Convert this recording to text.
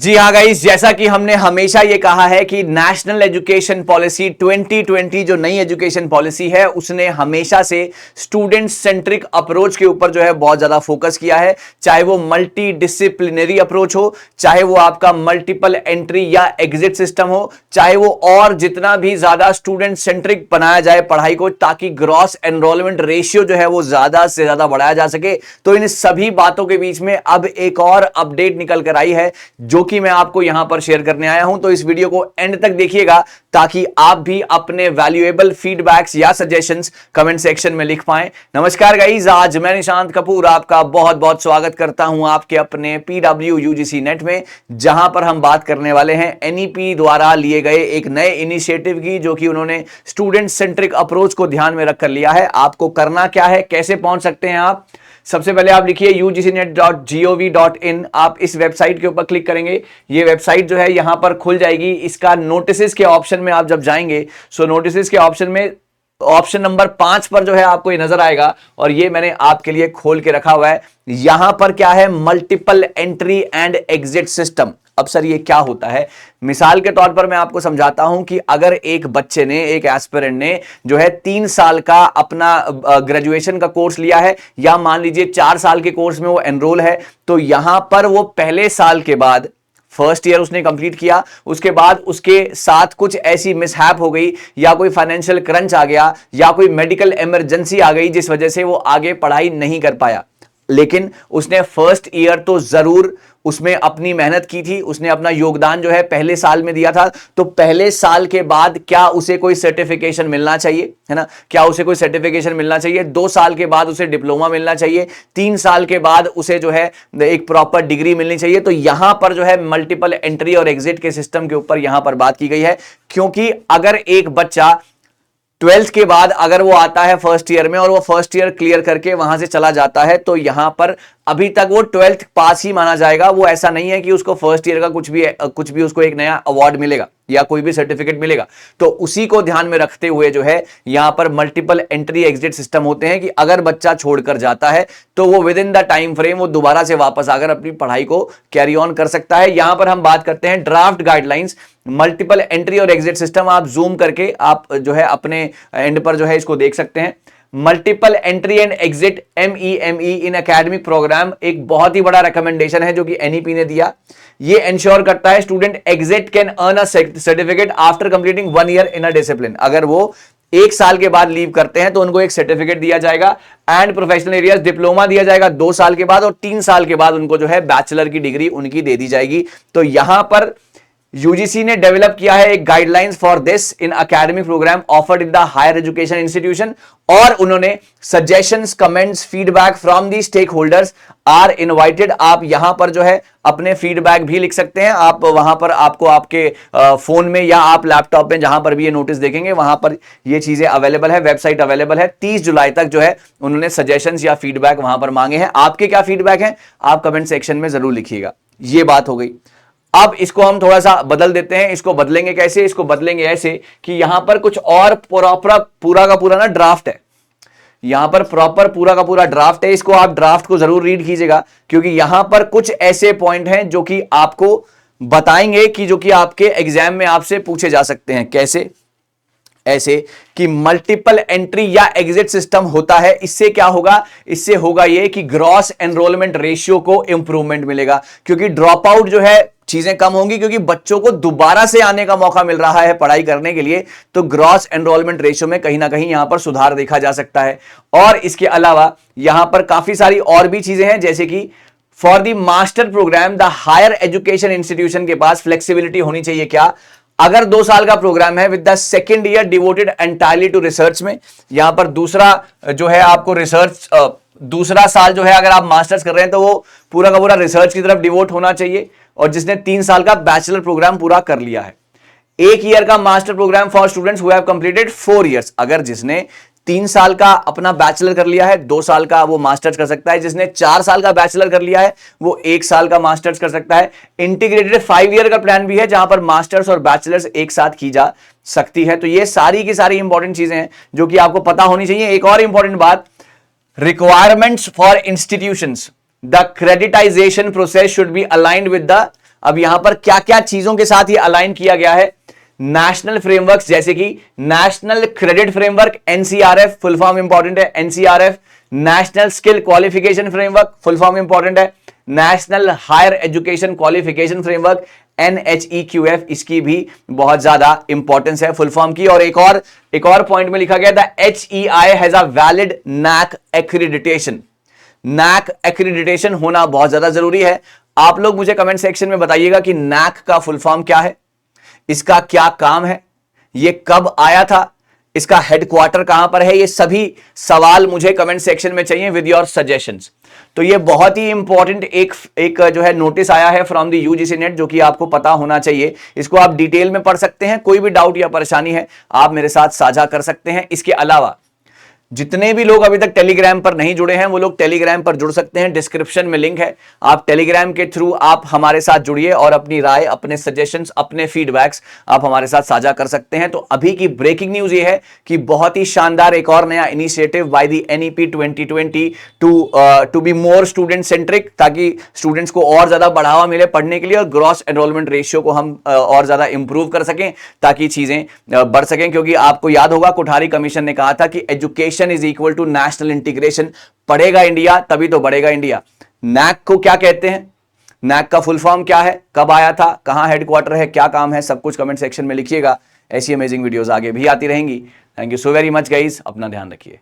जी हाँ गाइस, जैसा कि हमने हमेशा ये कहा है कि नेशनल एजुकेशन पॉलिसी 2020 जो नई एजुकेशन पॉलिसी है उसने हमेशा से स्टूडेंट सेंट्रिक अप्रोच के ऊपर जो है बहुत ज्यादा फोकस किया है। चाहे वो मल्टी डिसिप्लिनरी अप्रोच हो, चाहे वो आपका मल्टीपल एंट्री या एग्जिट सिस्टम हो, चाहे वो और जितना भी ज्यादा स्टूडेंट सेंट्रिक बनाया जाए पढ़ाई को ताकि ग्रॉस एनरोलमेंट रेशियो जो है वो ज्यादा से ज्यादा बढ़ाया जा सके। तो इन सभी बातों के बीच में अब एक और अपडेट निकल कर आई है जो कि मैं आपको यहां पर शेयर करने आया हूं। तो इस वीडियो को एंड तक देखिएगा ताकि आप भी अपने वैल्यूएबल फीडबैक्स या सजेशंस कमेंट सेक्शन में लिख पाएं। नमस्कार गाइस, आज मैं निशांत कपूर आपका बहुत बहुत स्वागत करता हूं आपके अपने पीडब्ल्यू यूजीसी नेट में, जहां पर हम बात करने वाले हैं एनईपी द्वारा लिए गए एक नए इनिशिएटिव की, जो कि उन्होंने स्टूडेंट सेंट्रिक अप्रोच को ध्यान में रखकर लिया है। आपको करना क्या है, कैसे पहुंच सकते हैं आप? सबसे पहले आप लिखिए ugcnet.gov.in। आप इस वेबसाइट के ऊपर क्लिक करेंगे, ये वेबसाइट जो है यहां पर खुल जाएगी। इसका नोटिसेस के ऑप्शन में आप जब जाएंगे, सो नोटिसेस के ऑप्शन में ऑप्शन नंबर 5 पर जो है आपको ये नजर आएगा, और ये मैंने आपके लिए खोल के रखा हुआ है। यहां पर क्या है, multiple entry and exit system. अब सर ये क्या होता है? मिसाल के तौर पर मैं आपको समझाता हूं कि अगर एक बच्चे ने, एक एस्पिरेंट ने जो है 3 साल का अपना ग्रेजुएशन का कोर्स लिया है, या मान लीजिए 4 साल के कोर्स में वो एनरोल है, तो यहां पर वो पहले साल के बाद फर्स्ट ईयर उसने कंप्लीट किया, उसके बाद उसके साथ कुछ ऐसी मिसहैप हो गई, या कोई फाइनेंशियल क्रंच आ गया, या कोई मेडिकल इमरजेंसी आ गई जिस वजह से वो आगे पढ़ाई नहीं कर पाया। लेकिन उसने फर्स्ट ईयर तो जरूर उसमें अपनी मेहनत की थी, उसने अपना योगदान जो है पहले साल में दिया था। तो पहले साल के बाद क्या उसे कोई सर्टिफिकेशन मिलना चाहिए, है ना? क्या उसे कोई सर्टिफिकेशन मिलना चाहिए? 2 साल के बाद उसे डिप्लोमा मिलना चाहिए, 3 साल के बाद उसे जो है एक प्रॉपर डिग्री मिलनी चाहिए। तो यहां पर जो है मल्टीपल एंट्री और एग्जिट के सिस्टम के ऊपर यहां पर बात की गई है, क्योंकि अगर एक बच्चा 12th के बाद अगर वो आता है फर्स्ट ईयर में और वो फर्स्ट ईयर क्लियर करके वहां से चला जाता है, तो यहां पर अभी तक वो 12th पास ही माना जाएगा। वो ऐसा नहीं है कि उसको फर्स्ट ईयर का कुछ भी उसको एक नया अवार्ड मिलेगा या कोई भी सर्टिफिकेट मिलेगा। तो उसी को ध्यान में रखते हुए जो है यहां पर मल्टीपल एंट्री एग्जिट सिस्टम होते हैं कि अगर बच्चा छोड़कर जाता है तो वो with in the time frame वो दोबारा से वापस आकर अपनी पढ़ाई को कैरी ऑन कर सकता है। यहां पर हम बात करते हैं ड्राफ्ट गाइडलाइंस मल्टीपल एंट्री और एग्जिट सिस्टम। आप जूम करके आप जो है अपने एंड पर जो है इसको देख सकते हैं। Multiple entry and exit MEME in academic programme एक बहुत ही बड़ा रिकमेंडेशन है जो कि एनईपी ने दिया। ये इंश्योर करता है student exit can earn a certificate after completing 1 year in a discipline. अगर वो 1 साल के बाद लीव करते हैं तो उनको एक सर्टिफिकेट दिया जाएगा, एंड प्रोफेशनल एरियाज डिप्लोमा दिया जाएगा 2 साल के बाद, और 3 साल के बाद उनको जो है बैचलर की डिग्री उनकी दे दी जाएगी। तो यहां पर यूजीसी ने डेवलप किया है एक guidelines for this in academic programme offered in the higher education institution, और उन्होंने suggestions, comments, feedback from the stakeholders are invited. आप यहां पर जो है अपने फीडबैक भी लिख सकते हैं। आप वहां पर आपको आपके फोन में या आप लैपटॉप में जहां पर भी ये नोटिस देखेंगे वहां पर ये चीजें अवेलेबल है, वेबसाइट अवेलेबल है। 30 जुलाई तक जो है उन्होंने सजेशंस या फीडबैक वहां पर मांगे हैं। आपके क्या फीडबैक हैं आप कमेंट सेक्शन में जरूर लिखिएगा। ये बात हो गई। अब इसको हम थोड़ा सा बदल देते हैं। इसको बदलेंगे कैसे? इसको बदलेंगे ऐसे कि यहां पर कुछ और पूरा का पूरा ना ड्राफ्ट है। यहां पर प्रॉपर पूरा का पूरा ड्राफ्ट है। इसको आप ड्राफ्ट को जरूर रीड कीजिएगा, क्योंकि यहां पर कुछ ऐसे पॉइंट हैं जो कि आपको बताएंगे कि जो कि आपके एग्जाम में आपसे पूछे जा सकते हैं। कैसे? ऐसे कि मल्टीपल एंट्री या एग्जिट सिस्टम होता है, इससे क्या होगा? इससे होगा ये कि ग्रॉस एनरोलमेंट रेशियो को इंप्रूवमेंट मिलेगा, क्योंकि ड्रॉप आउट जो है चीजें कम होंगी, क्योंकि बच्चों को दोबारा से आने का मौका मिल रहा है पढ़ाई करने के लिए। तो ग्रॉस एनरोलमेंट रेशियो में कहीं ना कहीं यहां पर सुधार देखा जा सकता है। और इसके अलावा यहां पर काफी सारी और भी चीजें हैं, जैसे कि for the master programme the higher education institution के पास फ्लेक्सिबिलिटी होनी चाहिए। क्या? अगर 2 साल का प्रोग्राम है with the second year devoted entirely to research में, यहां पर दूसरा जो है आपको रिसर्च, दूसरा साल जो है अगर आप मास्टर्स कर रहे हैं तो वो पूरा का पूरा रिसर्च की तरफ डिवोट होना चाहिए, और जिसने 3 साल का बैचलर प्रोग्राम पूरा कर लिया है। 1 ईयर का master programme for students who have completed 4 years. अगर जिसने 3 साल का अपना बैचलर कर लिया है, 2 साल का वो मास्टर्स कर सकता है। जिसने 4 साल का बैचलर कर लिया है वो 1 साल का मास्टर्स कर सकता है। इंटीग्रेटेड 5 ईयर का प्लान भी है जहां पर मास्टर्स और बैचलर्स एक साथ की जा सकती है। तो ये सारी की सारी इंपॉर्टेंट चीजें हैं जो कि आपको पता होनी चाहिए। एक और इंपॉर्टेंट बात, requirements for institutions, the creditization process should be aligned with the अब यहां पर क्या क्या चीजों के साथ ये अलाइन किया गया है, नेशनल फ्रेमवर्क जैसे कि national credit framework NCRF, full form important है NCRF, national skill qualification framework, full form important है, national higher education qualification framework NHEQF, इसकी भी बहुत ज्यादा इंपॉर्टेंस है फुल फॉर्म की। और एक और पॉइंट में लिखा गया था HEI has a valid NAAC accreditation. NAAC accreditation होना बहुत ज्यादा जरूरी है। आप लोग मुझे कमेंट सेक्शन में बताइएगा कि NAAC का फुल फॉर्म क्या है, इसका क्या काम है, ये कब आया था, इसका हेडक्वार्टर कहां पर है, ये सभी सवाल मुझे कमेंट सेक्शन में चाहिए विद योर सजेशंस। तो ये बहुत ही इंपॉर्टेंट एक जो है नोटिस आया है फ्रॉम द यूजीसी नेट, जो कि आपको पता होना चाहिए। इसको आप डिटेल में पढ़ सकते हैं, कोई भी डाउट या परेशानी है आप मेरे साथ साझा कर सकते हैं। इसके अलावा जितने भी लोग अभी तक टेलीग्राम पर नहीं जुड़े हैं वो लोग टेलीग्राम पर जुड़ सकते हैं, डिस्क्रिप्शन में लिंक है। आप टेलीग्राम के थ्रू आप हमारे साथ जुड़िए और अपनी राय, अपने सजेशंस, अपने फीडबैक्स आप हमारे साथ साझा कर सकते हैं। तो अभी की ब्रेकिंग न्यूज ये है कि बहुत ही शानदार एक और नया initiative by the NEP 2020 to be more student centric, ताकि स्टूडेंट्स को और ज्यादा बढ़ावा मिले पढ़ने के लिए और ग्रॉस एनरोलमेंट रेशियो को हम और ज्यादा इंप्रूव कर सकें ताकि चीजें बढ़ सकें। क्योंकि आपको याद होगा कोठारी कमीशन ने कहा था कि education is equal to national integration. पढ़ेगा इंडिया तभी तो बढ़ेगा इंडिया। NAAC को क्या कहते हैं, NAAC का फुल फॉर्म क्या है, कब आया था, कहां हेडक्वार्टर है, क्या काम है, सब कुछ कमेंट सेक्शन में लिखिएगा। ऐसी अमेजिंग वीडियोस आगे भी आती रहेंगी। Thank you so very much guys, अपना ध्यान रखिए।